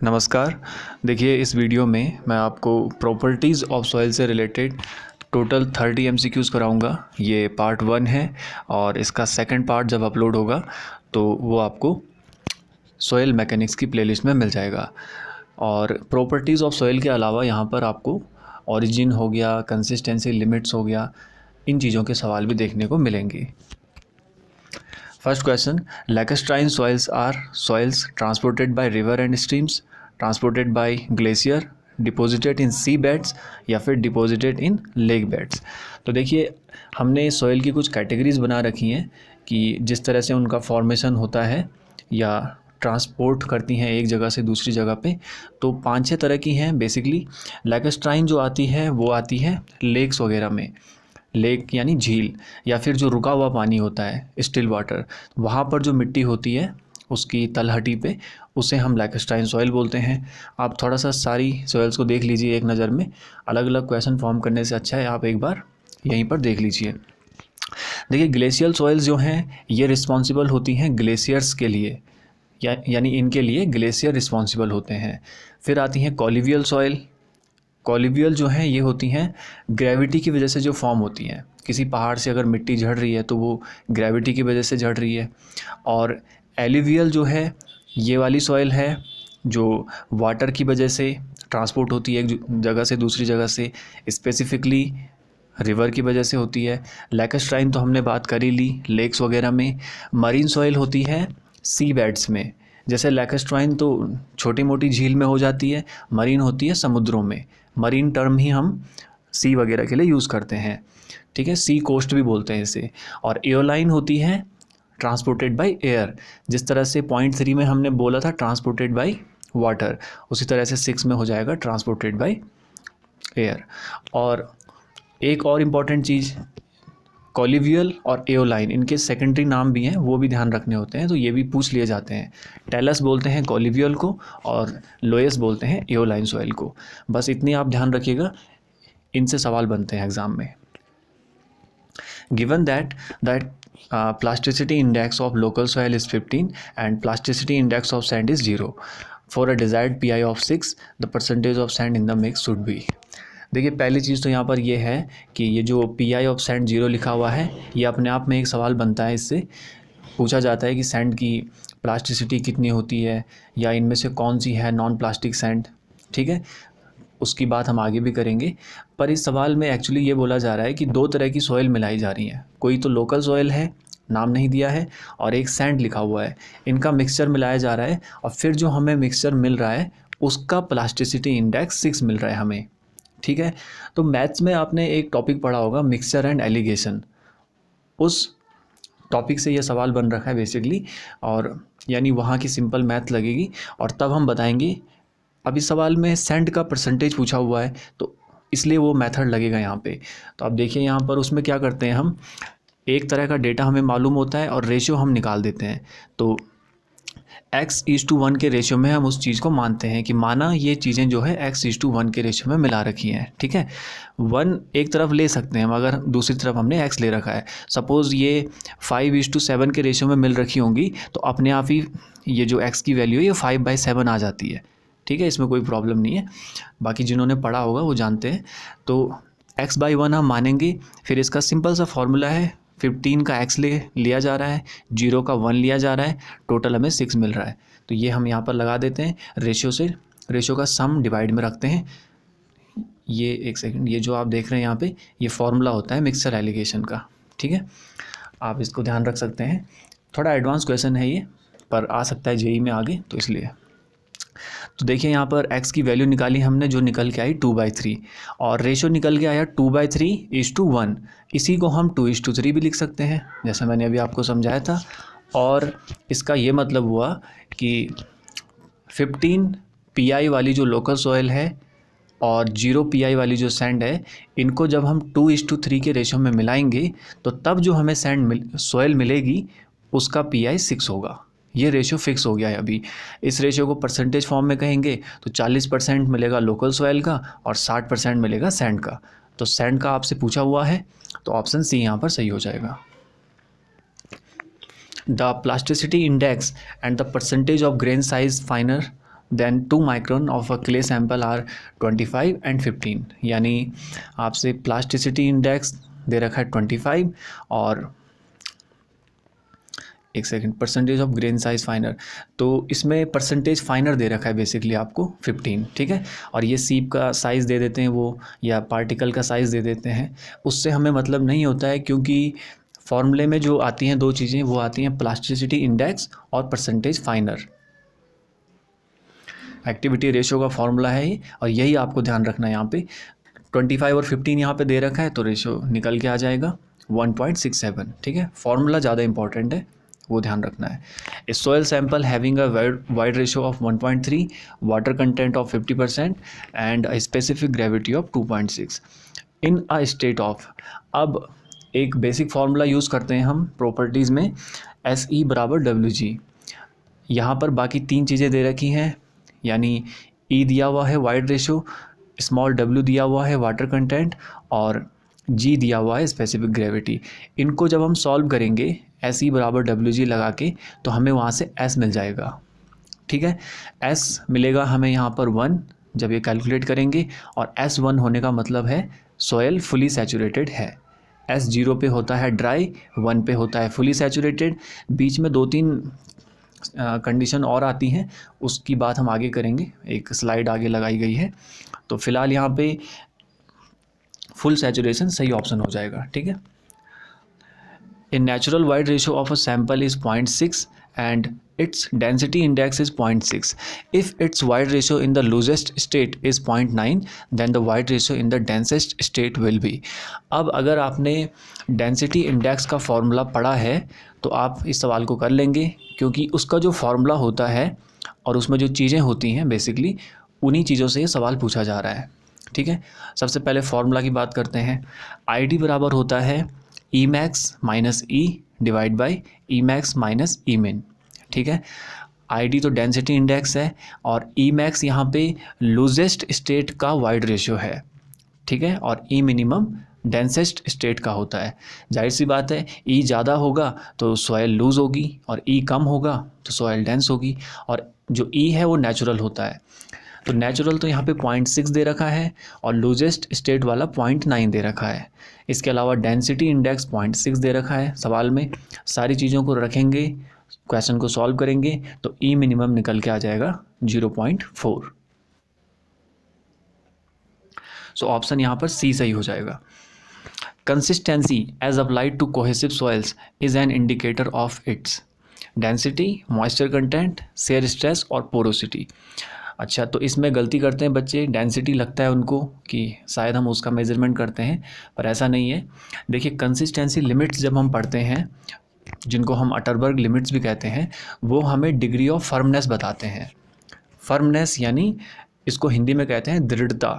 नमस्कार। देखिए, इस वीडियो में मैं आपको प्रॉपर्टीज़ ऑफ सॉइल से रिलेटेड टोटल 30 एमसीक्यूज़ कराऊंगा। ये पार्ट 1 है और इसका सेकंड पार्ट जब अपलोड होगा तो वो आपको सॉइल मैकेनिक्स की प्लेलिस्ट में मिल जाएगा। और प्रॉपर्टीज़ ऑफ सॉइल के अलावा यहाँ पर आपको ओरिजिन हो गया, कंसिस्टेंसी लिमिट्स हो गया, इन चीज़ों के सवाल भी देखने को मिलेंगे। First question, lacustrine soils are soils transported by river and streams, transported by glacier, deposited in sea beds या फिर डिपोजिटेड इन लेक बेड्स। तो देखिए, हमने सॉइल की कुछ कैटेगरीज बना रखी हैं कि जिस तरह से उनका फॉर्मेशन होता है या ट्रांसपोर्ट करती हैं एक जगह से दूसरी जगह पे। तो 5-6 तरह की हैं बेसिकली। लैकुस्ट्राइन जो आती है वो आती है लेक्स वगैरह में, लेक यानी झील, या फिर जो रुका हुआ पानी होता है स्टिल वाटर, वहाँ पर जो मिट्टी होती है उसकी तलहटी पे, उसे हम लैकुस्ट्राइन सॉइल बोलते हैं। आप थोड़ा सा सारी सॉइल्स को देख लीजिए एक नज़र में, अलग अलग क्वेश्चन फॉर्म करने से अच्छा है आप एक बार यहीं पर देख लीजिए। देखिए, ग्लेशियल सॉइल्स जो हैं ये रिस्पॉन्सिबल होती हैं ग्लेशियर्स के लिए, यानी इनके लिए ग्लेशियर रिस्पॉन्सिबल होते हैं। फिर आती हैं कॉलिवियल सॉइल। कॉलिवियल जो हैं ये होती हैं ग्रेविटी की वजह से जो फॉर्म होती हैं। किसी पहाड़ से अगर मिट्टी झड़ रही है तो वो ग्रेविटी की वजह से झड़ रही है। और एलिवियल जो है ये वाली सॉइल है जो वाटर की वजह से ट्रांसपोर्ट होती है एक जगह से दूसरी जगह से, स्पेसिफिकली रिवर की वजह से होती है। लैकुस्ट्राइन तो हमने बात कर ही ली लेक्स वगैरह में। मरीन सॉइल होती है सी बेड्स में, जैसे लैकुस्ट्राइन तो छोटी मोटी झील में हो जाती है, मरीन होती है समुद्रों में। मरीन टर्म ही हम सी वगैरह के लिए यूज़ करते हैं, ठीक है, सी कोस्ट भी बोलते हैं इसे। और एयोलाइन होती है ट्रांसपोर्टेड बाय एयर, जिस तरह से पॉइंट 3 में हमने बोला था ट्रांसपोर्टेड बाय वाटर, उसी तरह से 6 में हो जाएगा ट्रांसपोर्टेड बाय एयर। और एक और इम्पॉर्टेंट चीज़, कॉलिवियल और एयोलाइन, इनके सेकेंडरी नाम भी हैं, वो भी ध्यान रखने होते हैं, तो ये भी पूछ लिए जाते हैं। टेलस बोलते हैं कॉलिवियल को और लोएस बोलते हैं एयोलाइन सॉइल को। बस इतनी आप ध्यान रखिएगा, इनसे सवाल बनते हैं एग्जाम में। Given that plasticity index of local soil is 15 and plasticity index of sand is 0, for a desired PI of 6 the percentage of sand in the mix should be। देखिए, पहली चीज़ तो यहाँ पर ये है कि ये जो PI ऑफ सैंड 0 लिखा हुआ है, ये अपने आप में एक सवाल बनता है। इससे पूछा जाता है कि सैंड की प्लास्टिसिटी कितनी होती है या इनमें से कौन सी है नॉन प्लास्टिक सैंड, ठीक है, उसकी बात हम आगे भी करेंगे। पर इस सवाल में एक्चुअली ये बोला जा रहा है कि 2 तरह की सॉइल मिलाई जा रही हैं। कोई तो लोकल सॉइल है, नाम नहीं दिया है, और एक सैंड लिखा हुआ है, इनका मिक्सचर मिलाया जा रहा है। और फिर जो हमें मिक्सचर मिल रहा है उसका प्लास्टिसिटी इंडेक्स 6 मिल रहा है हमें, ठीक है। तो मैथ्स में आपने एक टॉपिक पढ़ा होगा मिक्सचर एंड एलिगेशन, उस टॉपिक से ये सवाल बन रखा है बेसिकली, और यानी वहाँ की सिंपल मैथ लगेगी और तब हम बताएंगे। अब इस सवाल में सैंड का परसेंटेज पूछा हुआ है तो इसलिए वो मेथड लगेगा यहाँ पे। तो आप देखिए यहाँ पर उसमें क्या करते हैं, हम एक तरह का डेटा हमें मालूम होता है और रेशियो हम निकाल देते हैं। तो x:1 के रेशियो में हम उस चीज़ को मानते हैं कि माना ये चीज़ें जो है x:1 के रेशियो में मिला रखी हैं, ठीक है। 1 एक तरफ ले सकते हैं मगर दूसरी तरफ हमने x ले रखा है। सपोज़ ये 5:7 के रेशियो में मिल रखी होंगी तो अपने आप ही ये जो x की वैल्यू है ये 5/7 आ जाती है, ठीक है, इसमें कोई प्रॉब्लम नहीं है। बाकी जिन्होंने पढ़ा होगा वो जानते हैं। तो x/1 हम मानेंगे। फिर इसका सिंपल सा फॉर्मूला है, 15 का x लिया जा रहा है, 0 का 1 लिया जा रहा है, टोटल हमें 6 मिल रहा है। तो ये हम यहाँ पर लगा देते हैं रेशियो से, रेशियो का सम डिवाइड में रखते हैं। ये एक सेकंड, ये जो आप देख रहे हैं यहाँ पे ये फॉर्मूला होता है मिक्सचर एलिगेशन का, ठीक है, आप इसको ध्यान रख सकते हैं। थोड़ा एडवांस क्वेश्चन है ये, पर आ सकता है जेई में आगे, तो इसलिए। तो देखिए यहाँ पर x की वैल्यू निकाली हमने, जो निकल के आई 2/3, और रेशो निकल के आया 2/3:1। इसी को हम 2:3 भी लिख सकते हैं, जैसा मैंने अभी आपको समझाया था। और इसका ये मतलब हुआ कि 15 PI वाली जो लोकल सॉइल है और 0 PI वाली जो सैंड है, इनको जब हम 2:3 के रेशो में मिलाएंगे तो तब जो हमें सॉइल मिलेगी उसका PI 6 होगा। ये रेशियो फिक्स हो गया है अभी। इस रेशियो को परसेंटेज फॉर्म में कहेंगे तो 40% मिलेगा लोकल सॉइल का और 60% मिलेगा सैंड का। तो सैंड का आपसे पूछा हुआ है तो ऑप्शन सी यहाँ पर सही हो जाएगा। The plasticity index and the percentage of grain size finer than 2 micron of a clay sample are 25 and 15। यानी आपसे प्लास्टिसिटी इंडेक्स दे रखा है 25 और एक second percentage of grain size फाइनर, तो इसमें परसेंटेज फाइनर दे रखा है बेसिकली आपको 15, ठीक है। और ये सीप का साइज़ दे देते हैं वो, या पार्टिकल का साइज़ दे देते हैं, उससे हमें मतलब नहीं होता है, क्योंकि फॉर्मूले में जो आती हैं दो चीज़ें वो आती हैं प्लास्टिसिटी इंडेक्स और परसेंटेज फाइनर। एक्टिविटी रेशियो का फॉर्मूला है ये, और यही आपको ध्यान रखना है। यहाँ पे 25 और 15 यहाँ पे दे रखा है, तो रेशियो निकल के आ जाएगा 1.67, ठीक है। फॉर्मूला ज़्यादा इंपॉर्टेंट है, वो ध्यान रखना है। A soil sample having a wide ratio of 1.3, water content of 50% and a specific gravity of 2.6 in a state of. अब एक बेसिक फार्मूला यूज़ करते हैं हम प्रॉपर्टीज़ में, SE बराबर WG। यहाँ पर बाकी तीन चीज़ें दे रखी हैं, यानी E दिया हुआ है वाइड रेशियो, स्मॉल w दिया हुआ है वाटर कंटेंट, और G दिया हुआ है स्पेसिफिक ग्रेविटी। इनको जब हम सॉल्व करेंगे SE बराबर WG लगा के, तो हमें वहाँ से S मिल जाएगा, ठीक है। S मिलेगा हमें यहाँ पर 1 जब ये कैलकुलेट करेंगे, और S1 होने का मतलब है सॉयल फुली सैचुरेटेड है। S 0 पे होता है ड्राई, 1 पे होता है फुली सैचुरेटेड। बीच में 2-3 कंडीशन और आती हैं, उसकी बात हम आगे करेंगे, एक स्लाइड आगे लगाई गई है। तो फिलहाल यहाँ पे फुल सैचुरेशन सही ऑप्शन हो जाएगा, ठीक है। A natural wide ratio of a sample is 0.6 and its density index is 0.6. If its wide ratio in the lowest state is 0.9, then the wide ratio in the densest state will be. अब अगर आपने density index का formula पढ़ा है तो आप इस सवाल को कर लेंगे, क्योंकि उसका जो फॉर्मूला होता है और उसमें जो चीज़ें होती हैं बेसिकली उन्हीं चीज़ों से ये सवाल पूछा जा रहा है, ठीक है। सबसे पहले फॉर्मूला की बात करते हैं। ID बराबर होता है E max minus E divide by E max minus E min, ठीक है। ID तो डेंसिटी इंडेक्स है, और E max यहाँ पे लूजेस्ट स्टेट का वाइड रेशियो है, ठीक है। और E मिनिमम डेंसेस्ट स्टेट का होता है। जाहिर सी बात है, E ज़्यादा होगा तो सॉयल लूज़ होगी, और E कम होगा तो सॉयल डेंस होगी, और जो E है वो नेचुरल होता है। तो नेचुरल तो यहाँ पे 0.6 दे रखा है, और लूजेस्ट स्टेट वाला 0.9 दे रखा है। इसके अलावा डेंसिटी इंडेक्स 0.6 दे रखा है सवाल में। सारी चीज़ों को रखेंगे, क्वेश्चन को सॉल्व करेंगे, तो E मिनिमम निकल के आ जाएगा 0.4। सो ऑप्शन यहाँ पर C सही हो जाएगा। Consistency as applied to cohesive soils is an indicator of its density, moisture content, shear stress और पोरोसिटी। अच्छा, तो इसमें गलती करते हैं बच्चे, डेंसिटी लगता है उनको कि शायद हम उसका मेजरमेंट करते हैं, पर ऐसा नहीं है। देखिए, कंसिस्टेंसी लिमिट्स जब हम पढ़ते हैं, जिनको हम अटरबर्ग लिमिट्स भी कहते हैं, वो हमें डिग्री ऑफ फर्मनेस बताते हैं। फर्मनेस यानी इसको हिंदी में कहते हैं दृढ़ता,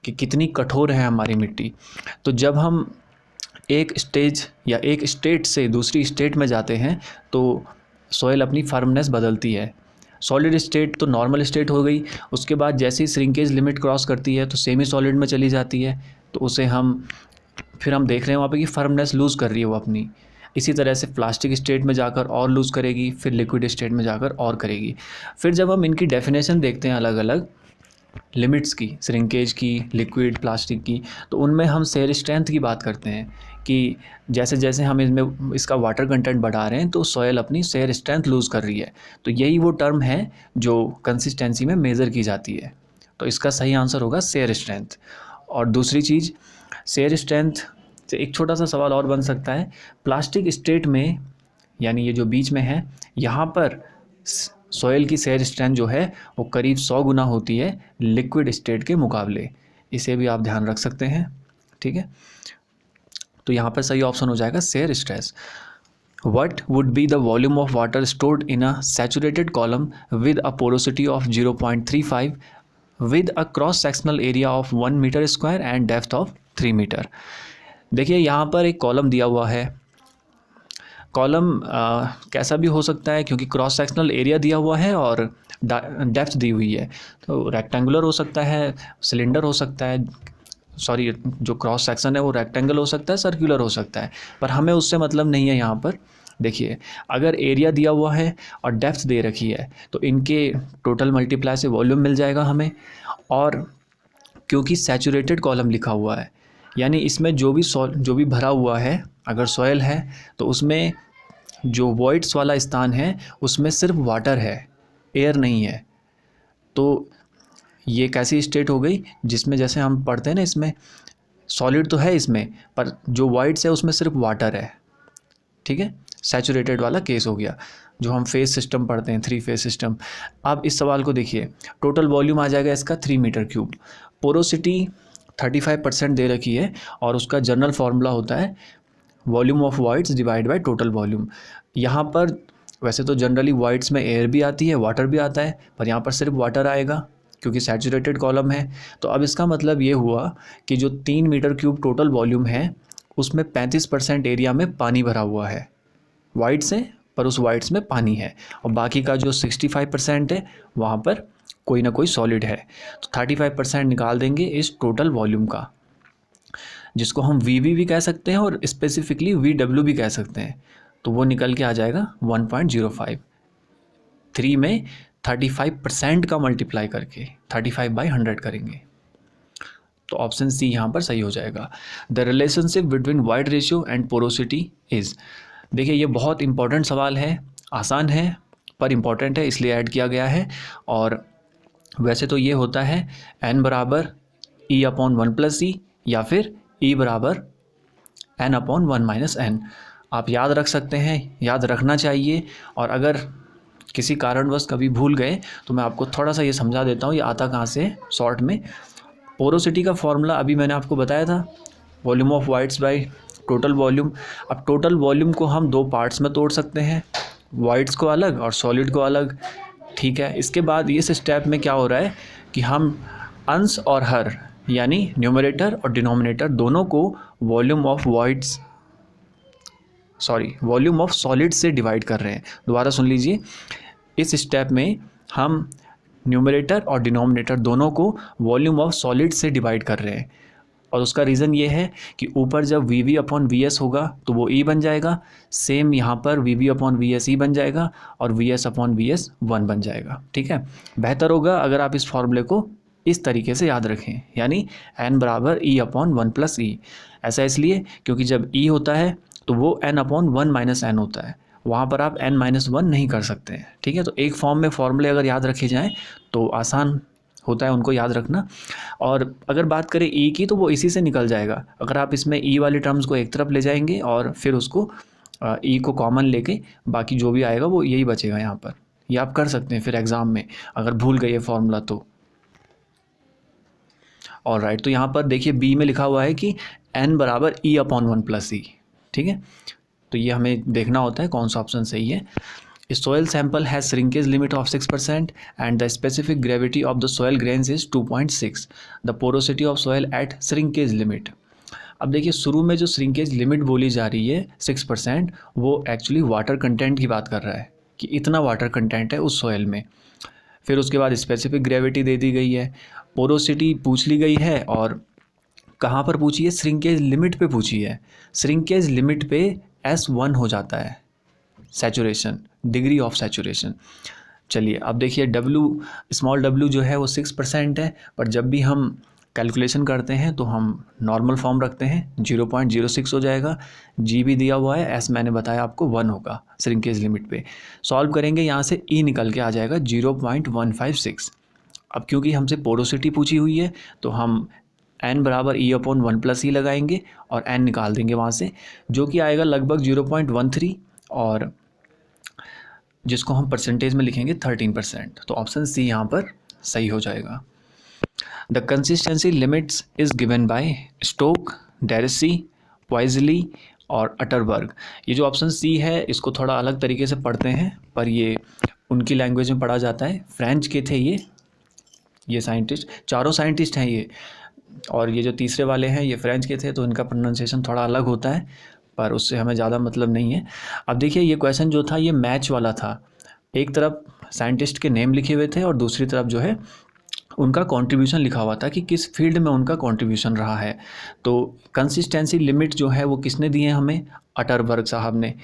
कि कितनी कठोर है हमारी मिट्टी। तो जब हम एक स्टेज या एक स्टेट से दूसरी स्टेट में जाते हैं तो सॉइल अपनी फर्मनेस बदलती है। सॉलिड स्टेट तो नॉर्मल स्टेट हो गई, उसके बाद जैसे ही श्रिंकेज लिमिट क्रॉस करती है तो सेमी सॉलिड में चली जाती है, तो उसे हम देख रहे हैं वहाँ पे कि फर्मनेस लूज़ कर रही है वो अपनी। इसी तरह से प्लास्टिक स्टेट में जाकर और लूज़ करेगी, फिर लिक्विड स्टेट में जाकर और करेगी। फिर जब हम इनकी डेफिनेशन देखते हैं अलग अलग लिमिट्स की, श्रिंकेज की, लिक्विड, प्लास्टिक की, तो उनमें हम शेयर स्ट्रेंथ की बात करते हैं कि जैसे जैसे हम इसमें इसका वाटर कंटेंट बढ़ा रहे हैं तो सॉयल अपनी शेयर स्ट्रेंथ लूज़ कर रही है। तो यही वो टर्म है जो कंसिस्टेंसी में मेज़र की जाती है। तो इसका सही आंसर होगा शेयर स्ट्रेंथ। और दूसरी चीज़, शेयर स्ट्रेंथ से एक छोटा सा सवाल और बन सकता है। प्लास्टिक स्टेट में, यानी ये जो बीच में है, यहाँ पर सॉयल की शेयर स्ट्रेंथ जो है वो करीब 100 गुना होती है लिक्विड स्टेट के मुकाबले। इसे भी आप ध्यान रख सकते हैं, ठीक है। तो यहाँ पर सही ऑप्शन हो जाएगा shear stress. What would be the volume of water stored in a saturated column with a porosity of 0.35 with a cross sectional area of 1 meter square and depth of 3 meter? देखिए, यहाँ पर एक column दिया हुआ है। Column कैसा भी हो सकता है, क्योंकि क्रॉस सेक्शनल एरिया दिया हुआ है और डेप्थ दी हुई है। तो रेक्टेंगुलर हो सकता है, सिलेंडर हो सकता है, सॉरी, जो क्रॉस सेक्शन है वो रेक्टेंगल हो सकता है, सर्कुलर हो सकता है, पर हमें उससे मतलब नहीं है यहाँ पर। देखिए अगर एरिया दिया हुआ है और डेप्थ दे रखी है तो इनके टोटल मल्टीप्लाई से वॉल्यूम मिल जाएगा हमें। और क्योंकि सैचुरेटेड कॉलम लिखा हुआ है यानी इसमें जो भी भरा हुआ है, अगर सॉइल है तो उसमें जो वॉइड्स वाला स्थान है उसमें सिर्फ वाटर है, एयर नहीं है। तो ये कैसी स्टेट हो गई जिसमें जैसे हम पढ़ते हैं ना, इसमें सॉलिड तो है इसमें पर जो वॉइड्स है उसमें सिर्फ वाटर है। ठीक है, सैचुरेटेड वाला केस हो गया जो हम फेज सिस्टम पढ़ते हैं, 3 फेज सिस्टम। अब इस सवाल को देखिए, टोटल वॉल्यूम आ जाएगा इसका 3 मीटर क्यूब, पोरोसिटी 35% दे रखी है और उसका जनरल फार्मूला होता है volume of voids divide by total volume. यहाँ पर वैसे तो जनरली वॉइड्स में एयर भी आती है, वाटर भी आता है, पर यहाँ पर सिर्फ वाटर आएगा क्योंकि सैचुरेटेड कॉलम है। तो अब इसका मतलब ये हुआ कि जो 3 मीटर क्यूब टोटल वॉल्यूम है उसमें 35% एरिया में पानी भरा हुआ है वाइड्स है, पर उस वाइड्स में पानी है, और बाकी का जो 65% है वहाँ पर कोई ना कोई सॉलिड है। तो 35% निकाल देंगे इस टोटल वॉल्यूम का, जिसको हम वी भी कह सकते हैं और स्पेसिफिकली VW भी कह सकते हैं। तो वो निकल के आ जाएगा 1.05। 3 में 35% का मल्टीप्लाई करके 35/100 करेंगे तो ऑप्शन सी यहाँ पर सही हो जाएगा। The relationship between void ratio and porosity is. देखिए ये बहुत इंपॉर्टेंट सवाल है, आसान है पर इम्पॉर्टेंट है इसलिए ऐड किया गया है। और वैसे तो ये होता है n बराबर E/1 + E या फिर E बराबर n/1 - n। आप याद रख सकते हैं, याद रखना चाहिए। और अगर किसी कारणवश कभी भूल गए तो मैं आपको थोड़ा सा ये समझा देता हूँ ये आता कहाँ से है शॉर्ट में। पोरोसिटी का फॉर्मूला अभी मैंने आपको बताया था, volume of wides by total volume. अब टोटल वॉल्यूम को हम 2 पार्ट्स में तोड़ सकते हैं, वाइड्स को अलग और सॉलिड को अलग। ठीक है, इसके बाद इस स्टेप में क्या हो रहा है कि हम अंश और हर यानी न्यूमरेटर और डिनोमिनेटर दोनों को वॉल्यूम ऑफ सॉलिड से डिवाइड कर रहे हैं। दोबारा सुन लीजिए, इस स्टेप में हम न्यूमरेटर और डिनोमिनेटर दोनों को वॉल्यूम ऑफ सॉलिड से डिवाइड कर रहे हैं। और उसका रीज़न ये है कि ऊपर जब VV/VS होगा तो वो E बन जाएगा, सेम यहाँ पर VV/VS E बन जाएगा और VS/VS 1 बन जाएगा। ठीक है, बेहतर होगा अगर आप इस फॉर्मूले को इस तरीके से याद रखें, यानी n बराबर E/1 + E। ऐसा इसलिए क्योंकि जब E होता है तो वो n/1 - n होता है, वहाँ पर आप n-1 नहीं कर सकते हैं। ठीक है, तो एक फॉर्म में फॉर्मूले अगर याद रखे जाएँ तो आसान होता है उनको याद रखना। और अगर बात करें E की तो वो इसी से निकल जाएगा। अगर आप इसमें E वाली टर्म्स को एक तरफ ले जाएंगे और फिर उसको E को कॉमन लेके बाकी जो भी आएगा वो यही बचेगा यहाँ पर। ये आप कर सकते हैं फिर एग्ज़ाम में अगर भूल गए ये फॉर्मूला तो। ऑलराइट, तो यहाँ पर देखिए B में लिखा हुआ है कि n बराबर E/1 + E। ठीक है, तो ये हमें देखना होता है कौन सा ऑप्शन सही है। Soil sample has shrinkage limit of 6% and the specific gravity of the soil grains is 2.6. The porosity of soil at shrinkage limit. अब देखिए शुरू में जो श्रिंकेज लिमिट बोली जा रही है 6%, वो एक्चुअली वाटर कंटेंट की बात कर रहा है कि इतना वाटर कंटेंट है उस सॉइल में। फिर उसके बाद स्पेसिफिक ग्रेविटी दे दी गई है, पोरोसिटी पूछ ली गई है और कहाँ पर पूछी है, श्रिंकेज लिमिट पे पूछी है। श्रिंकेज लिमिट पे S1 हो जाता है सैचुरेशन, डिग्री ऑफ सैचुरेशन। चलिए अब देखिए स्मॉल w जो है वो 6% है, पर जब भी हम कैलकुलेशन करते हैं तो हम नॉर्मल फॉर्म रखते हैं, 0.06 हो जाएगा। G भी दिया हुआ है, S मैंने बताया आपको 1 होगा श्रिंकेज लिमिट पे। सॉल्व करेंगे यहाँ से E निकल के आ जाएगा 0.156। अब क्योंकि हमसे पोरोसिटी पूछी हुई है तो हम n बराबर E/1 + E लगाएंगे और n निकाल देंगे वहाँ से, जो कि आएगा लगभग 0.13 और जिसको हम परसेंटेज में लिखेंगे 13%। तो ऑप्शन सी यहाँ पर सही हो जाएगा। The consistency limits is given by Stoke, Darcy, Poiseuille और अटरबर्ग। ये जो ऑप्शन सी है इसको थोड़ा अलग तरीके से पढ़ते हैं, पर ये उनकी लैंग्वेज में पढ़ा जाता है। फ्रेंच के थे ये साइंटिस्ट, चारों साइंटिस्ट हैं ये, और ये जो तीसरे वाले हैं ये फ्रेंच के थे, तो इनका प्रोनाउंसिएशन थोड़ा अलग होता है, पर उससे हमें ज़्यादा मतलब नहीं है। अब देखिए ये क्वेश्चन जो था ये मैच वाला था, एक तरफ साइंटिस्ट के नेम लिखे हुए थे और दूसरी तरफ जो है उनका कंट्रीब्यूशन लिखा हुआ था कि किस फील्ड में उनका कंट्रीब्यूशन रहा है। तो कंसिस्टेंसी लिमिट जो है वो किसने दी है हमें, अटरबर्ग साहब ने।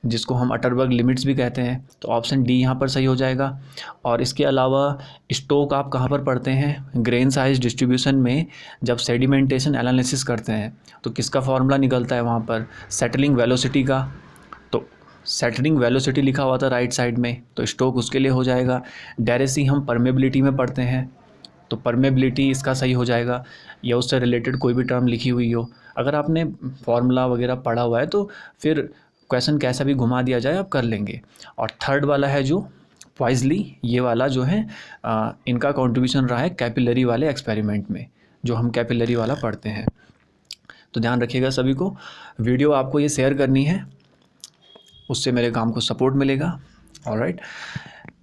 जिसको हम अटरबर्ग लिमिट्स भी कहते हैं, तो ऑप्शन डी यहाँ पर सही हो जाएगा। और इसके अलावा स्टोक आप कहाँ पर पढ़ते हैं, ग्रेन साइज डिस्ट्रीब्यूशन में जब सेडिमेंटेशन एनालिसिस करते हैं तो किसका फॉर्मूला निकलता है वहाँ पर, सेटलिंग वेलोसिटी का। तो सेटलिंग वेलोसिटी लिखा हुआ था राइट साइड में, तो स्टोक उसके लिए हो जाएगा। डेरेसी हम परमेबिलिटी में पढ़ते हैं, तो परमेबिलिटी इसका सही हो जाएगा, या उससे रिलेटेड कोई भी टर्म लिखी हुई हो। अगर आपने फॉर्मूला वगैरह पढ़ा हुआ है तो फिर क्वेश्चन कैसा भी घुमा दिया जाए आप कर लेंगे। और थर्ड वाला है जो पॉइजली, ये वाला जो है इनका कंट्रीब्यूशन रहा है कैपिलरी वाले एक्सपेरिमेंट में, जो हम कैपिलरी वाला पढ़ते हैं। तो ध्यान रखिएगा सभी को, वीडियो आपको ये शेयर करनी है, उससे मेरे काम को सपोर्ट मिलेगा। Alright,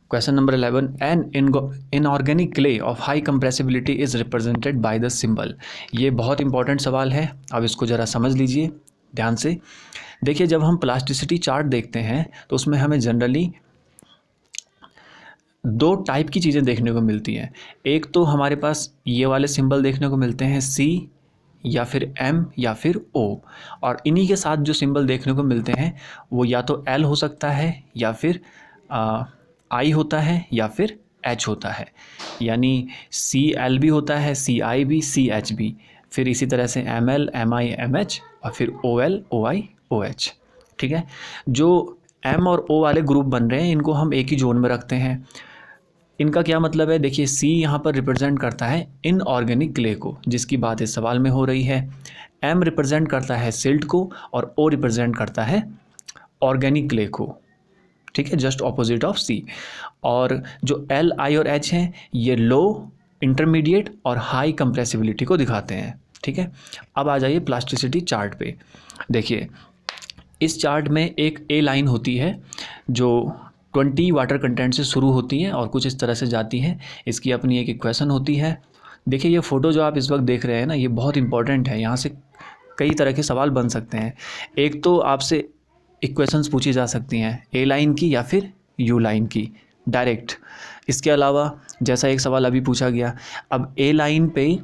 question number 11, an inorganic clay of high compressibility is represented by the symbol. ये बहुत इंपॉर्टेंट सवाल है, अब इसको ज़रा समझ लीजिए ध्यान से। देखिए, जब हम प्लास्टिसिटी चार्ट देखते हैं तो उसमें हमें जनरली दो टाइप की चीज़ें देखने को मिलती हैं। एक तो हमारे पास ये वाले सिंबल देखने को मिलते हैं, सी या फिर एम या फिर ओ, और इन्हीं के साथ जो सिंबल देखने को मिलते हैं वो या तो एल हो सकता है, या फिर आई होता है, या फिर एच होता है। यानी सी एल भी होता है, सी आई भी, सी एच भी, फिर इसी तरह से एम एल, एम आई, एम एच, और फिर ओ एल, ओ आई, ओ एच। ठीक है, जो एम और ओ वाले ग्रुप बन रहे हैं इनको हम एक ही जोन में रखते हैं। इनका क्या मतलब है, देखिए सी यहाँ पर रिप्रेजेंट करता है इनऑर्गेनिक क्ले को, जिसकी बात इस सवाल में हो रही है। एम रिप्रेजेंट करता है सिल्ट को, और ओ रिप्रेजेंट करता है ऑर्गेनिक क्ले को। ठीक है, जस्ट ऑपोजिट ऑफ सी। और जो एल, आई और एच हैं ये लो, इंटरमीडिएट और हाई कंप्रेसिबिलिटी को दिखाते हैं। ठीक है, अब आ जाइए प्लास्टिसिटी चार्ट पे। देखिए, इस चार्ट में एक ए लाइन होती है जो 20 वाटर कंटेंट से शुरू होती है और कुछ इस तरह से जाती है। इसकी अपनी एक इक्वेशन होती है। देखिए, ये फ़ोटो जो आप इस वक्त देख रहे हैं ना, ये बहुत इंपॉर्टेंट है, यहाँ से कई तरह के सवाल बन सकते हैं। एक तो आपसे इक्वेशंस पूछी जा सकती हैं ए लाइन की या फिर यू लाइन की डायरेक्ट। इसके अलावा जैसा एक सवाल अभी पूछा गया, अब ए लाइन पे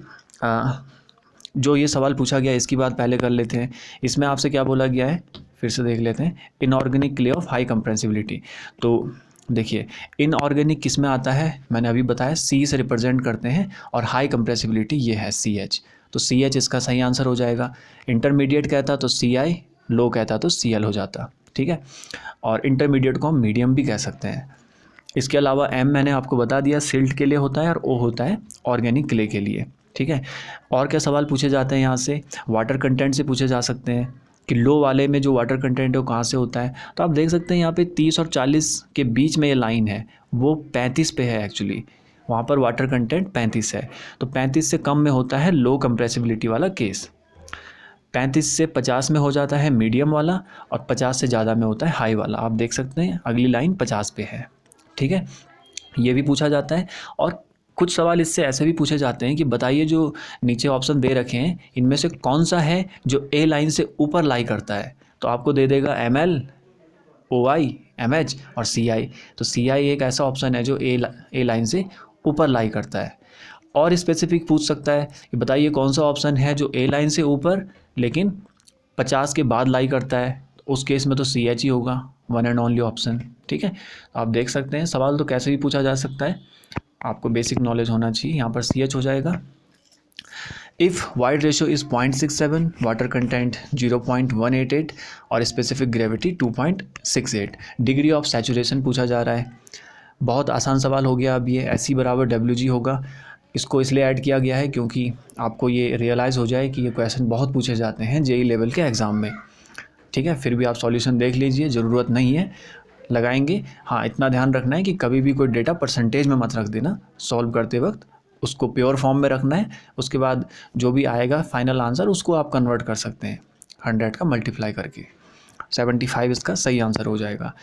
जो ये सवाल पूछा गया इसकी बात पहले कर लेते हैं। इसमें आपसे क्या बोला गया है, फिर से देख लेते हैं, inorganic clay of high compressibility. तो देखिए, इनऑर्गेनिक किस में आता है, मैंने अभी बताया सी से रिप्रेजेंट करते हैं, और हाई कंप्रेसिबिलिटी ये है सी एच, तो सी एच इसका सही आंसर हो जाएगा। इंटरमीडिएट कहता तो सी आई, लो कहता तो सी एल हो जाता। ठीक है, और इंटरमीडिएट को हम मीडियम भी कह सकते हैं। इसके अलावा एम मैंने आपको बता दिया सिल्ट के लिए होता है, और ओ होता है ऑर्गेनिक क्ले के लिए। ठीक है, और क्या सवाल पूछे जाते हैं यहाँ से, वाटर कंटेंट से पूछे जा सकते हैं कि लो वाले में जो वाटर कंटेंट है वो कहाँ से होता है। तो आप देख सकते हैं यहाँ पे 30 और 40 के बीच में ये लाइन है, वो 35 पे है एक्चुअली, वहाँ पर वाटर कंटेंट 35 है। तो 35 से कम में होता है लो कंप्रेसिबिलिटी वाला केस, 35 से 50 में हो जाता है मीडियम वाला, और 50 से ज़्यादा में होता है हाई वाला। आप देख सकते हैं अगली लाइन 50 पे है। ठीक है, ये भी पूछा जाता है। और कुछ सवाल इससे ऐसे भी पूछे जाते हैं कि बताइए जो नीचे ऑप्शन दे रखे हैं इनमें से कौन सा है जो ए लाइन से ऊपर लाई करता है। तो आपको दे देगा एम एल, ओ आई, एम एच और सी आई। तो सी आई एक ऐसा ऑप्शन है जो ए लाइन से ऊपर लाई करता है। और स्पेसिफिक पूछ सकता है कि बताइए कौन सा ऑप्शन है जो ए लाइन से ऊपर लेकिन 50 के बाद लाई करता है। उस केस में तो सी एच ही होगा, वन एंड ओनली ऑप्शन। ठीक है, तो आप देख सकते हैं सवाल तो कैसे भी पूछा जा सकता है, आपको बेसिक नॉलेज होना चाहिए। यहाँ पर सी एच हो जाएगा। If void ratio is 0.67, water content 0.188 और specific gravity 2.68, degree of saturation पूछा जा रहा है। बहुत आसान सवाल हो गया। अब ये एस बराबर डब्ल्यू जी होगा। इसको इसलिए ऐड किया गया है क्योंकि आपको ये रियलाइज़ हो जाए कि ये क्वेश्चन बहुत पूछे जाते हैं जेई लेवल के एग्ज़ाम में। ठीक है, फिर भी आप सॉल्यूशन देख लीजिए, ज़रूरत नहीं है लगाएंगे। हाँ, इतना ध्यान रखना है कि कभी भी कोई डेटा परसेंटेज में मत रख देना सॉल्व करते वक्त, उसको प्योर फॉर्म में रखना है। उसके बाद जो भी आएगा फाइनल आंसर उसको आप कन्वर्ट कर सकते हैं 100 का मल्टीप्लाई करके। 75 इसका सही आंसर हो जाएगा।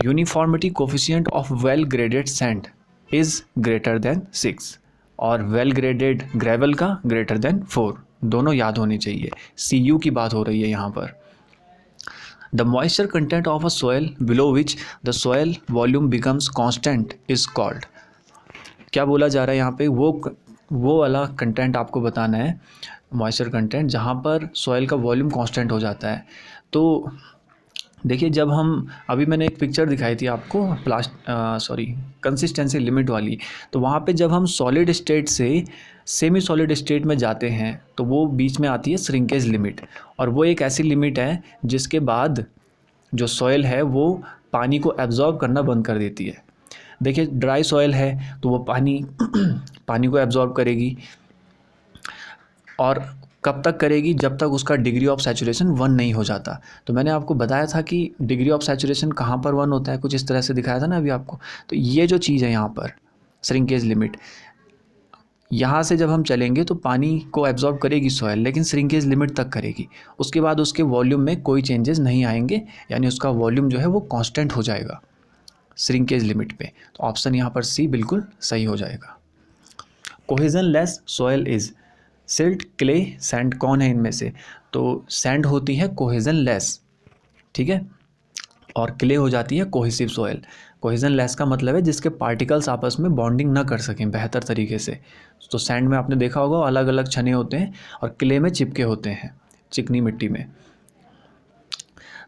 Uniformity coefficient of well graded sand is greater than 6, और वेल ग्रेडेड ग्रेवल का ग्रेटर देन 4, दोनों याद होनी चाहिए। CU की बात हो रही है यहाँ पर। The moisture content of a soil below which the soil volume becomes constant is called. क्या बोला जा रहा है यहाँ पे, वो वाला कंटेंट आपको बताना है, मॉइस्चर कंटेंट जहाँ पर सॉइल का वॉल्यूम कांस्टेंट हो जाता है। तो देखिए जब हम अभी मैंने एक पिक्चर दिखाई थी आपको कंसिस्टेंसी लिमिट वाली, तो वहाँ पे जब हम सॉलिड स्टेट से सेमी सॉलिड स्टेट में जाते हैं तो वो बीच में आती है श्रिंकेज लिमिट, और वो एक ऐसी लिमिट है जिसके बाद जो सॉइल है वो पानी को एब्जॉर्ब करना बंद कर देती है। देखिए ड्राई सॉइल है तो वो पानी पानी को एब्जॉर्ब करेगी, और कब तक करेगी, जब तक उसका डिग्री ऑफ सैचुरेशन 1 नहीं हो जाता। तो मैंने आपको बताया था कि डिग्री ऑफ सैचुरेशन कहाँ पर 1 होता है, कुछ इस तरह से दिखाया था ना अभी आपको। तो ये जो चीज़ है यहाँ पर श्रिंकेज लिमिट, यहाँ से जब हम चलेंगे तो पानी को एब्जॉर्ब करेगी सॉइल, लेकिन श्रिंकेज लिमिट तक करेगी। उसके बाद उसके वॉल्यूम में कोई चेंजेस नहीं आएंगे, यानी उसका वॉल्यूम जो है वो कांस्टेंट हो जाएगा श्रिंकेज लिमिट पे। तो ऑप्शन यहाँ पर सी बिल्कुल सही हो जाएगा। Cohesion less soil is silt, clay, sand, कौन है इनमें से? तो सैंड होती है कोहेजन लेस, ठीक है, और क्ले हो जाती है कोहेसिव सॉइल। कोहेजन लेस का मतलब है जिसके पार्टिकल्स आपस में बॉन्डिंग ना कर सकें बेहतर तरीके से। तो सैंड में आपने देखा होगा अलग अलग छने होते हैं, और क्ले में चिपके होते हैं, चिकनी मिट्टी में।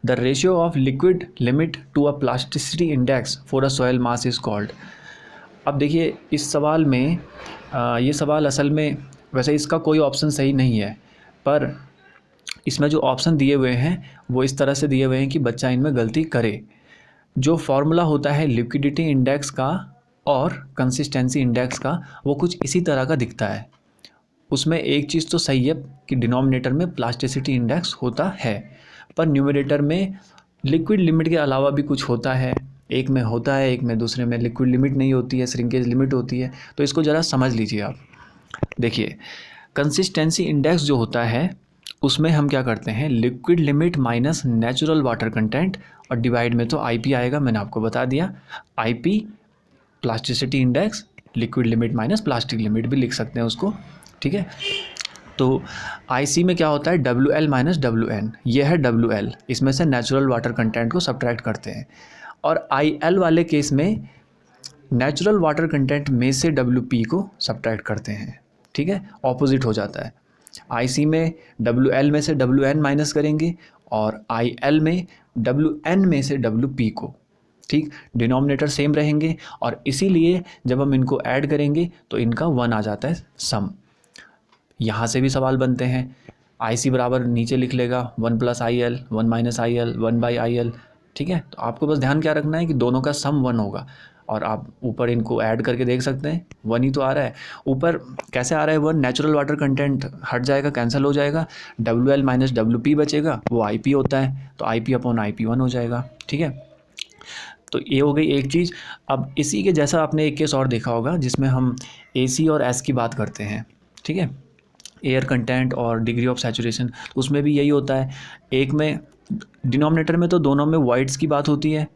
The ratio of liquid limit to a plasticity index for a soil mass is called. अब देखिए इस सवाल में ये सवाल असल में वैसे इसका कोई ऑप्शन सही नहीं है, पर इसमें जो ऑप्शन दिए हुए हैं वो इस तरह से दिए हुए हैं कि बच्चा इनमें गलती करे। जो फॉर्मूला होता है लिक्विडिटी इंडेक्स का और कंसिस्टेंसी इंडेक्स का, वो कुछ इसी तरह का दिखता है। उसमें एक चीज़ तो सही है कि डिनोमिनेटर में प्लास्टिसिटी इंडेक्स होता है, पर न्यूमरेटर में लिक्विड लिमिट के अलावा भी कुछ होता है। एक में होता है, एक में दूसरे में लिक्विड लिमिट नहीं होती है, श्रिंकेज लिमिट होती है। तो इसको ज़रा समझ लीजिए आप। देखिए कंसिस्टेंसी इंडेक्स जो होता है उसमें हम क्या करते हैं, liquid limit minus natural water content, और डिवाइड में तो आईपी आएगा, मैंने आपको बता दिया। IP plasticity index, liquid limit minus plastic limit भी लिख सकते हैं उसको, ठीक है। तो आईसी में क्या होता है, W L minus W N, ये है डब्ल्यू एल, इसमें से नेचुरल वाटर कंटेंट को सब्ट्रैक्ट करते हैं। और आई एल वाले केस में नेचुरल वाटर कंटेंट में से डब्ल्यू पी को सब्ट्रैक्ट करते हैं, ठीक है, ऑपोजिट हो जाता है। आईसी में डब्ल्यू एल में से डब्ल्यू एन माइनस करेंगे, और आई एल में डब्ल्यू एन में से डब्ल्यू पी को, ठीक, डिनोमिनेटर सेम रहेंगे, और इसीलिए जब हम इनको ऐड करेंगे तो इनका 1 आ जाता है सम। यहाँ से भी सवाल बनते हैं, आईसी बराबर नीचे लिख लेगा 1 plus I L, 1 minus I L, 1 by I L, ठीक है। तो आपको बस ध्यान क्या रखना है कि दोनों का सम 1 होगा, और आप ऊपर इनको ऐड करके देख सकते हैं 1 ही तो आ रहा है। ऊपर कैसे आ रहा है 1, नेचुरल वाटर कंटेंट हट जाएगा, कैंसिल हो जाएगा, W L minus W P बचेगा, वो आई पी होता है, तो I P upon I P 1 हो जाएगा, ठीक है। तो ये हो गई एक चीज़। अब इसी के जैसा आपने एक केस और देखा होगा जिसमें हम एसी और एस की बात करते हैं, ठीक है, एयर कंटेंट और डिग्री ऑफ सैचुरेशन, उसमें भी यही होता है। एक में डिनोमिनेटर में तो दोनों में वाइड्स की बात होती है,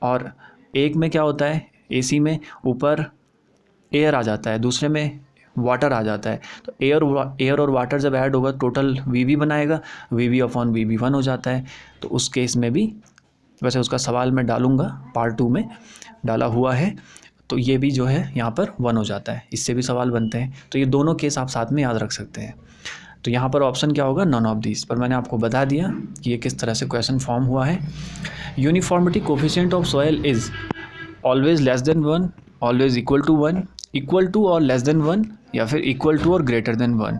और एक में क्या होता है, एसी में ऊपर एयर आ जाता है, दूसरे में वाटर आ जाता है। तो एयर और वाटर जब ऐड होगा टोटल वी बनाएगा, वी अपॉन वी 1 हो जाता है। तो उस केस में भी, वैसे उसका सवाल मैं डालूंगा पार्ट 2 में, डाला हुआ है, तो ये भी जो है यहाँ पर 1 हो जाता है, इससे भी सवाल बनते हैं। तो ये दोनों केस आप साथ में याद रख सकते हैं। तो यहाँ पर ऑप्शन क्या होगा, नॉन ऑफ दिस, पर मैंने आपको बता दिया कि ये किस तरह से क्वेश्चन फॉर्म हुआ है। Uniformity coefficient of soil is always less than 1, always equal to 1, equal to और लेस देन 1, या फिर इक्वल टू और ग्रेटर देन 1।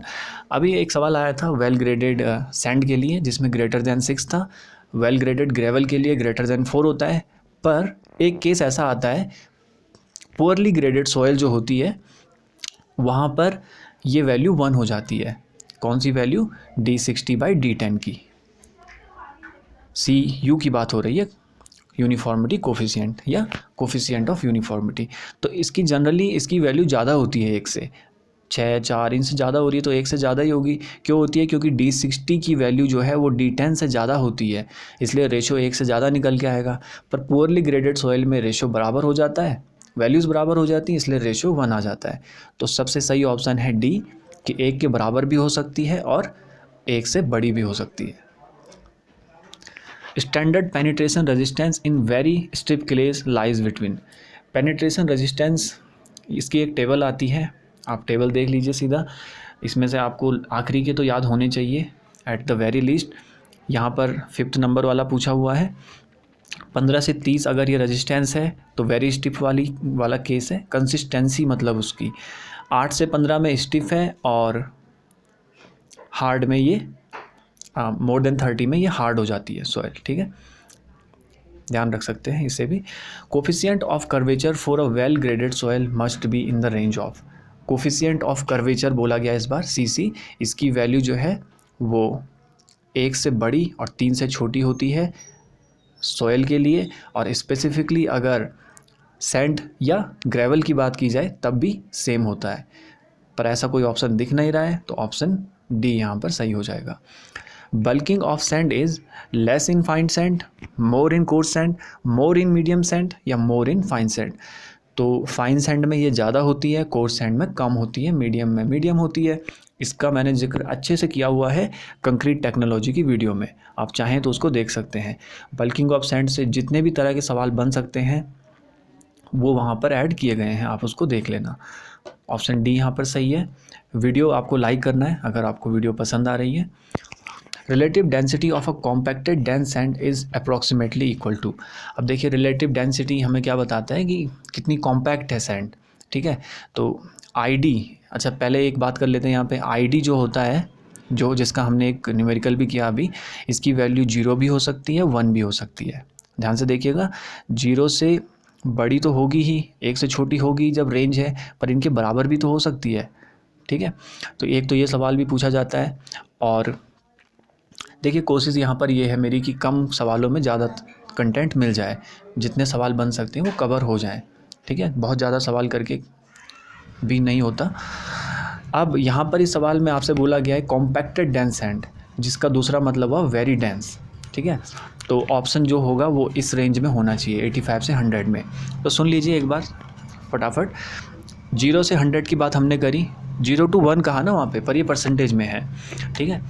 अभी एक सवाल आया था वेल ग्रेडेड सैंड के लिए जिसमें ग्रेटर देन 6 था, वेल ग्रेडेड ग्रेवल के लिए ग्रेटर देन 4 होता है। पर एक केस ऐसा आता है, पुअरली ग्रेडेड सॉइल जो होती है वहाँ पर ये वैल्यू 1 हो जाती है। कौन सी वैल्यू, D60/D10 की, CU की बात हो रही है, यूनिफॉर्मिटी कोफिशिएंट या कोफिशिएंट ऑफ यूनिफॉर्मिटी। तो इसकी जनरली इसकी वैल्यू ज़्यादा होती है 1 से, 6, 4 इनसे ज़्यादा हो रही है तो 1 से ज़्यादा ही होगी। क्यों होती है, क्योंकि D60 की वैल्यू जो है वो D10 से ज़्यादा होती है, इसलिए रेशो 1 से ज़्यादा निकल के आएगा। पर पुअरली ग्रेडेड सॉइल में रेशो बराबर हो जाता है, वैल्यूज़ बराबर हो जाती हैं, इसलिए रेशो 1 आ जाता है। तो सबसे सही ऑप्शन है डी, कि 1 के बराबर भी हो सकती है और 1 से बड़ी भी हो सकती है। Standard penetration resistance in very stiff clays lies between. Penetration resistance, इसकी एक टेबल आती है, आप टेबल देख लीजिए सीधा, इसमें से आपको आखिरी के तो याद होने चाहिए एट द वेरी लीस्ट। यहाँ पर 5th नंबर वाला पूछा हुआ है। 15 से 30 अगर ये रेजिस्टेंस है तो वेरी स्टिफ वाला केस है। कंसिस्टेंसी मतलब उसकी 8 से 15 में स्टिफ है और हार्ड में ये मोर देन 30 में ये हार्ड हो जाती है सॉइल, ठीक है, ध्यान रख सकते हैं इसे भी। Coefficient of curvature for a well graded soil must be in the range of, coefficient of curvature बोला गया इस बार सीसी, इसकी वैल्यू जो है वो 1 से बड़ी और 3 से छोटी होती है सॉइल के लिए, और स्पेसिफिकली अगर सैंड या ग्रेवल की बात की जाए तब भी सेम होता है, पर ऐसा कोई ऑप्शन दिख नहीं रहा है तो ऑप्शन डी यहाँ पर सही हो जाएगा। Bulking of sand is less in fine sand, more in coarse sand, more in medium sand या मोर इन फाइन सैंड। तो फाइन सैंड में ये ज़्यादा होती है, कोर्स सैंड में कम होती है, मीडियम में मीडियम होती है। इसका मैंने जिक्र अच्छे से किया हुआ है कंक्रीट टेक्नोलॉजी की वीडियो में, आप चाहें तो उसको देख सकते हैं। बल्किंग ऑफ सैंड से जितने भी तरह के सवाल बन सकते हैं वो वहाँ पर ऐड किए गए हैं, आप उसको देख लेना। ऑप्शन डी यहाँ पर सही है। वीडियो आपको लाइक करना है अगर आपको वीडियो पसंद आ रही है। Relative density of a compacted dense sand is approximately equal to, अब देखिए रिलेटिव डेंसिटी हमें क्या बताता है कि कितनी कॉम्पैक्ट है सैंड, ठीक है। तो आईडी, अच्छा पहले एक बात कर लेते हैं यहाँ पे, आईडी जो होता है जो जिसका हमने एक न्यूमेरिकल भी किया अभी, इसकी वैल्यू 0 भी हो सकती है 1 भी हो सकती है। ध्यान से देखिएगा, 0 से बड़ी तो होगी ही, 1 से छोटी होगी जब रेंज है, पर इनके बराबर भी तो हो सकती है, ठीक है। तो एक तो ये सवाल भी पूछा जाता है। और देखिए कोशिश यहाँ पर ये है मेरी कि कम सवालों में ज़्यादा कंटेंट मिल जाए, जितने सवाल बन सकते हैं वो कवर हो जाएं, ठीक है, बहुत ज़्यादा सवाल करके भी नहीं होता। अब यहाँ पर इस सवाल में आपसे बोला गया है कॉम्पैक्टेड डेंस सैंड, जिसका दूसरा मतलब हुआ वेरी डेंस, ठीक है। तो ऑप्शन जो होगा वो इस रेंज में होना चाहिए 85 से 100 में। तो सुन लीजिए एक बार फटाफट, 0 से 100 की बात हमने करी, 0 to 1 कहा ना वहाँ पे, पर ये परसेंटेज में है, ठीक है।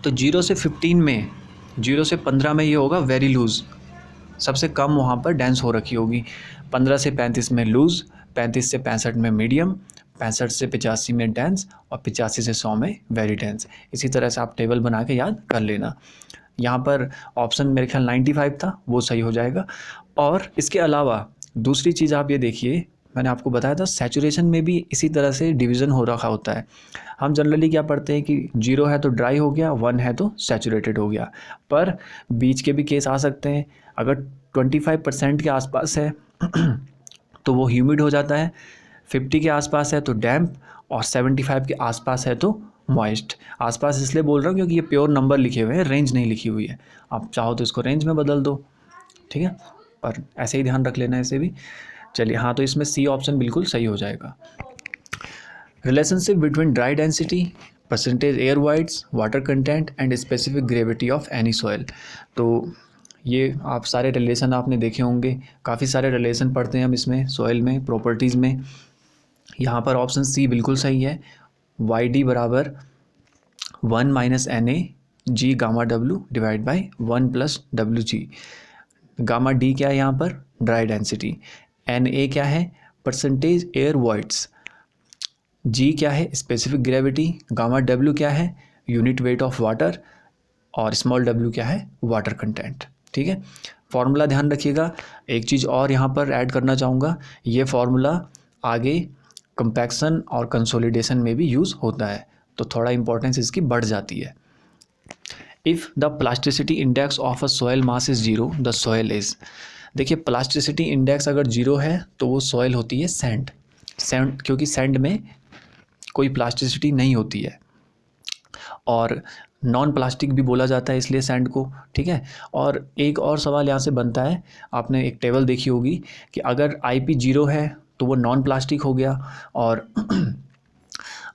तो 0 से 15 में, 0 से 15 में ये होगा वेरी लूज़, सबसे कम वहाँ पर डेंस हो रखी होगी। 15 से 35 में लूज़, 35 से 65 में मीडियम, 65 से 85 में डेंस और 85 से 100 में वेरी डेंस। इसी तरह से आप टेबल बना के याद कर लेना। यहाँ पर ऑप्शन मेरे ख्याल 95 था, वो सही हो जाएगा। और इसके अलावा दूसरी चीज़ आप ये देखिए, मैंने आपको बताया था सैचुरेशन में भी इसी तरह से डिवीज़न हो रखा होता है। हम जनरली क्या पढ़ते हैं कि 0 है तो ड्राई हो गया, 1 है तो सैचुरेटेड हो गया, पर बीच के भी केस आ सकते हैं। अगर 25% के आसपास है तो वो ह्यूमिड हो जाता है, 50 के आसपास है तो डैम्प, और 75 के आसपास है तो मॉइस्ट। आसपास इसलिए बोल रहा हूँ क्योंकि ये प्योर नंबर लिखे हुए हैं, रेंज नहीं लिखी हुई है। आप चाहो तो इसको रेंज में बदल दो, ठीक है, पर ऐसे ही ध्यान रख लेना इसे भी। चलिए हाँ, तो इसमें सी ऑप्शन बिल्कुल सही हो जाएगा। Relationship between dry density, percentage air wides, water content and specific gravity of any soil. तो ये आप सारे रिलेशन आपने देखे होंगे, काफ़ी सारे रिलेशन पढ़ते हैं हम इसमें सॉइल में, प्रॉपर्टीज़ में। यहाँ पर ऑप्शन सी बिल्कुल सही है, वाई डी बराबर 1 minus N A G gamma W divide by 1 plus W G. Gamma D क्या है यहाँ पर, ड्राई डेंसिटी, एन ए क्या है, परसेंटेज एयर वॉइड्स, जी क्या है, स्पेसिफिक ग्रेविटी, गामा डब्ल्यू क्या है, यूनिट वेट ऑफ वाटर, और स्मॉल डब्ल्यू क्या है, वाटर कंटेंट, ठीक है। फॉर्मूला ध्यान रखिएगा। एक चीज़ और यहाँ पर ऐड करना चाहूँगा, ये फॉर्मूला आगे कंपैक्शन और कंसोलिडेशन में भी यूज़ होता है, तो थोड़ा इंपॉर्टेंस इसकी बढ़ जाती है। If the plasticity index of a soil mass is 0 the soil is, देखिए प्लास्टिसिटी इंडेक्स अगर 0 है तो वो सॉयल होती है सैंड, क्योंकि सैंड में कोई प्लास्टिसिटी नहीं होती है, और नॉन प्लास्टिक भी बोला जाता है इसलिए सैंड को, ठीक है। और एक और सवाल यहाँ से बनता है, आपने एक टेबल देखी होगी कि अगर IP 0 है तो वो नॉन प्लास्टिक हो गया, और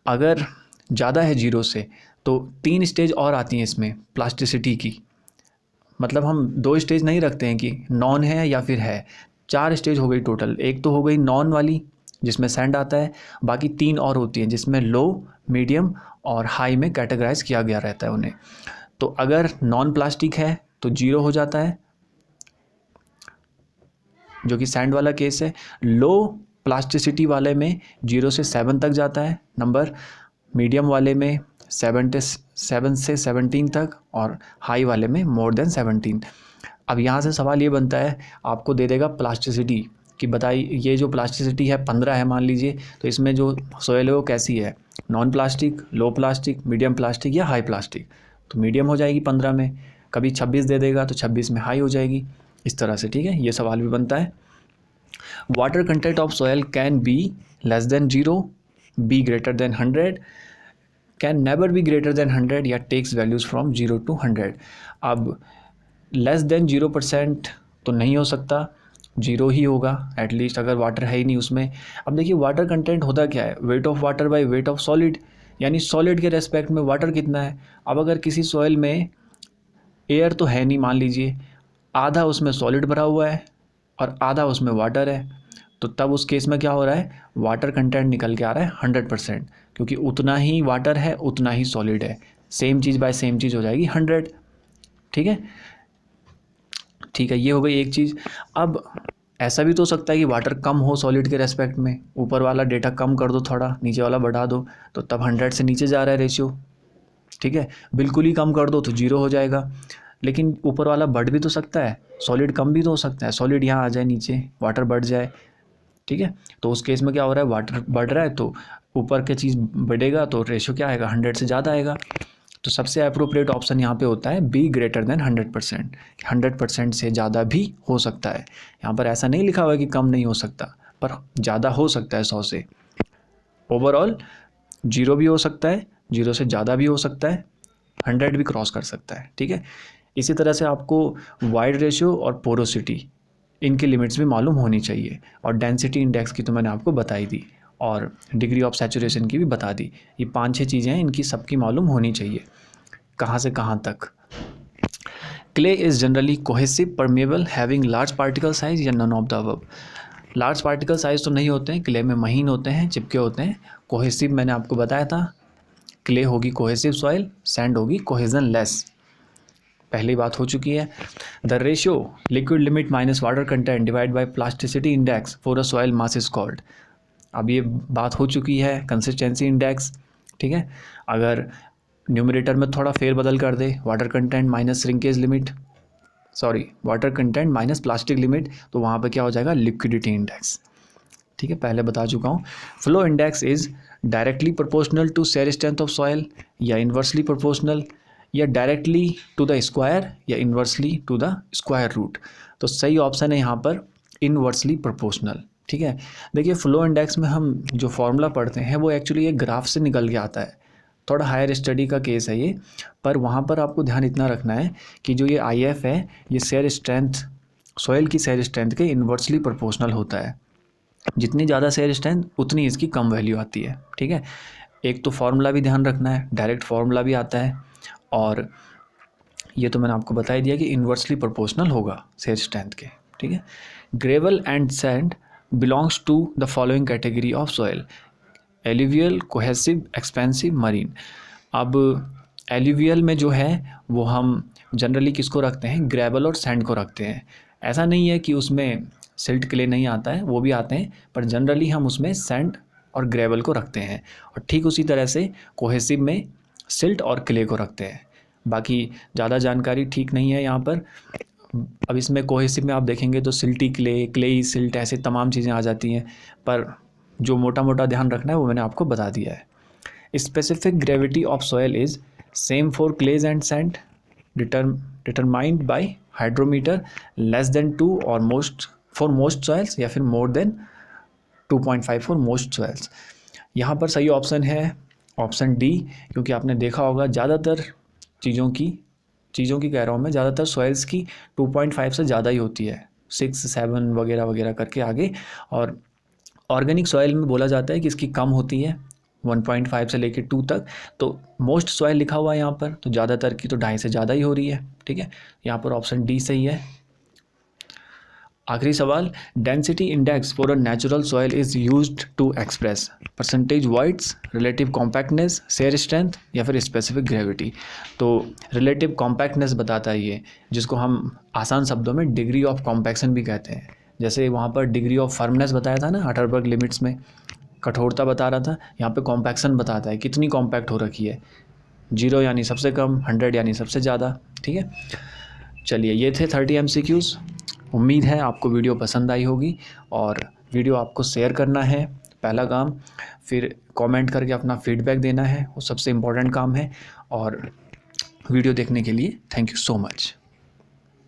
अगर ज़्यादा है 0 से तो 3 स्टेज और आती हैं इसमें प्लास्टिसिटी की, मतलब हम 2 स्टेज नहीं रखते हैं कि नॉन है या फिर है, 4 स्टेज हो गई टोटल। एक तो हो गई नॉन वाली जिसमें सैंड आता है, बाकी 3 और होती हैं जिसमें लो, मीडियम और हाई में कैटेगराइज किया गया रहता है उन्हें। तो अगर नॉन प्लास्टिक है तो 0 हो जाता है, जो कि सैंड वाला केस है। लो प्लास्टिसिटी वाले में 0 से 7 तक जाता है नंबर, मीडियम वाले में 7 से 17 तक, और हाई वाले में मोर देन 17। अब यहाँ से सवाल ये बनता है, आपको दे देगा प्लास्टिसिटी कि बताइए ये जो प्लास्टिसिटी है 15 है मान लीजिए, तो इसमें जो सोयल है वो कैसी है, non plastic, low plastic, medium plastic या हाई प्लास्टिक। तो मीडियम हो जाएगी 15 में। कभी 26 दे देगा तो 26 में हाई हो जाएगी, इस तरह से, ठीक है। ये सवाल भी बनता है। Water content of soil can be less than 0, be greater than 100, can never be greater than 100 या टेक्स वैल्यूज़ फ्रॉम 0 to 100। अब लेस देन 0% तो नहीं हो सकता, 0 ही होगा एटलीस्ट, अगर वाटर है ही नहीं उसमें। अब देखिए वाटर कंटेंट होता क्या है, weight of water by weight of solid, यानी सॉलिड के रेस्पेक्ट में वाटर कितना है। अब अगर किसी सॉइल में एयर तो है नहीं मान लीजिए, आधा उसमें सॉलिड भरा हुआ है और आधा उसमें वाटर है, तो तब उस केस में क्या हो रहा है, वाटर कंटेंट निकल के आ रहा है 100%, क्योंकि उतना ही वाटर है उतना ही सॉलिड है। सेम चीज़ बाय सेम चीज़ हो जाएगी 100, ठीक है। ठीक है, ये हो गई एक चीज़। अब ऐसा भी तो हो सकता है कि वाटर कम हो सॉलिड के रेस्पेक्ट में, ऊपर वाला डेटा कम कर दो थोड़ा, नीचे वाला बढ़ा दो, तो तब 100 से नीचे जा रहा है रेशियो, ठीक है। बिल्कुल ही कम कर दो तो 0 हो जाएगा। लेकिन ऊपर वाला बढ़ भी तो सकता है, सॉलिड कम भी तो हो सकता है, सॉलिड यहाँ आ जाए नीचे, वाटर बढ़ जाए, ठीक है। तो उस केस में क्या हो रहा है, वाटर बढ़ रहा है तो ऊपर की चीज़ बढ़ेगा तो रेशियो क्या आएगा, 100 से ज़्यादा आएगा। तो सबसे अप्रोप्रिएट ऑप्शन यहाँ पे होता है बी ग्रेटर देन 100%। 100% से ज़्यादा भी हो सकता है। यहाँ पर ऐसा नहीं लिखा हुआ है कि कम नहीं हो सकता, पर ज़्यादा हो सकता है 100 से। ओवरऑल 0 भी हो सकता है, 0 से ज़्यादा भी हो सकता है, 100 भी क्रॉस कर सकता है, ठीक है। इसी तरह से आपको वाइड रेशियो और पोरोसिटी, इनकी लिमिट्स भी मालूम होनी चाहिए, और डेंसिटी इंडेक्स की तो मैंने आपको बताई दी, और डिग्री ऑफ सैचुरेशन की भी बता दी। ये 5-6 चीज़ें हैं, इनकी सबकी मालूम होनी चाहिए, कहाँ से कहाँ तक। Clay is generally cohesive, permeable, having large particle size या none of the above. Large particle size तो नहीं होते हैं, क्ले में महीन होते हैं, चिपके होते हैं। कोहेसिव मैंने आपको बताया था, क्ले होगी कोहेसिव सॉइल, सैंड होगी कोहेजन लेस, पहली बात हो चुकी है। The ratio liquid limit minus water content divide by plasticity index for a soil mass is called. अब ये बात हो चुकी है कंसिस्टेंसी इंडेक्स, ठीक है। अगर न्यूमरेटर में थोड़ा फेरबदल कर दे, water content minus shrinkage limit, sorry water content minus plastic limit, तो वहाँ पे क्या हो जाएगा, लिक्विडिटी इंडेक्स, ठीक है, पहले बता चुका हूँ। Flow index is directly proportional to shear strength of soil या इन्वर्सली प्रोपोर्शनल, या डायरेक्टली टू द स्क्वायर या inversely to the square root. तो सही ऑप्शन है यहाँ पर इन्वर्सली प्रोपोर्शनल, ठीक है। देखिए फ्लो इंडेक्स में हम जो फॉर्मूला पढ़ते हैं वो एक्चुअली एक ग्राफ से निकल के आता है, थोड़ा हायर स्टडी का केस है ये, पर वहाँ पर आपको ध्यान इतना रखना है कि जो ये IF है ये शेयर स्ट्रेंथ, सॉइल की शेयर स्ट्रेंथ के इन्वर्सली प्रोपोर्शनल होता है। जितनी ज़्यादा शेयर स्ट्रेंथ उतनी इसकी कम वैल्यू आती है, ठीक है। एक तो फार्मूला भी ध्यान रखना है, डायरेक्ट फार्मूला भी आता है, और ये तो मैंने आपको बता ही दिया कि इन्वर्सली प्रोपोर्शनल होगा शेयर स्ट्रेंथ के, ठीक है। Gravel and sand belongs to the following category of soil, alluvial, cohesive, expansive, marine. अब एल्यूवियल में जो है वो हम जनरली किसको रखते हैं, ग्रेवल और सैंड को रखते हैं। ऐसा नहीं है कि उसमें सिल्ट क्ले नहीं आता है, वो भी आते हैं, पर जनरली हम उसमें सैंड और ग्रेवल को रखते हैं। और ठीक उसी तरह से कोहेसिव में सिल्ट और क्ले को रखते हैं। बाकी ज़्यादा जानकारी ठीक नहीं है यहाँ पर। अब इसमें कोहेसिव में आप देखेंगे तो सिल्टी क्ले, क्लेई सिल्ट, ऐसे तमाम चीज़ें आ जाती हैं, पर जो मोटा मोटा ध्यान रखना है वो मैंने आपको बता दिया है। Specific gravity of soil is same for clays and sand, determined by hydrometer, less than 2 और मोस्ट फॉर मोस्ट सॉइल्स, या फिर more than 2.5 for most soils. यहाँ पर सही ऑप्शन है ऑप्शन डी, क्योंकि आपने देखा होगा ज़्यादातर चीज़ों की कह रहा हूँ मैं, ज़्यादातर सॉइल्स की 2.5 से ज़्यादा ही होती है, 6, 7 वगैरह वगैरह करके आगे। और ऑर्गेनिक सॉइल में बोला जाता है कि इसकी कम होती है 1.5 से लेकर 2 तक। तो मोस्ट सॉइल लिखा हुआ है यहाँ पर, तो ज़्यादातर की तो 2.5 से ज़्यादा ही हो रही है, ठीक है। यहाँ पर ऑप्शन डी सही है। आखिरी सवाल, density index for a natural soil is used to express percentage voids, relative compactness, shear strength, या फिर स्पेसिफिक ग्रेविटी। तो रिलेटिव कॉम्पैक्टनेस बताता है ये, जिसको हम आसान शब्दों में डिग्री ऑफ कॉम्पैक्शन भी कहते हैं। जैसे वहाँ पर डिग्री ऑफ फर्मनेस बताया था ना, अटरबर्ग लिमिट्स में कठोरता बता रहा था, यहाँ पे कॉम्पैक्शन बताता है कितनी कॉम्पैक्ट हो रखी है। 0 यानी सबसे कम, 100 यानी सबसे ज़्यादा। ठीक है, चलिए ये थे 30 MCQs। उम्मीद है आपको वीडियो पसंद आई होगी, और वीडियो आपको शेयर करना है पहला काम, फिर कमेंट करके अपना फीडबैक देना है, वो सबसे इम्पोर्टेंट काम है। और वीडियो देखने के लिए थैंक यू सो मच।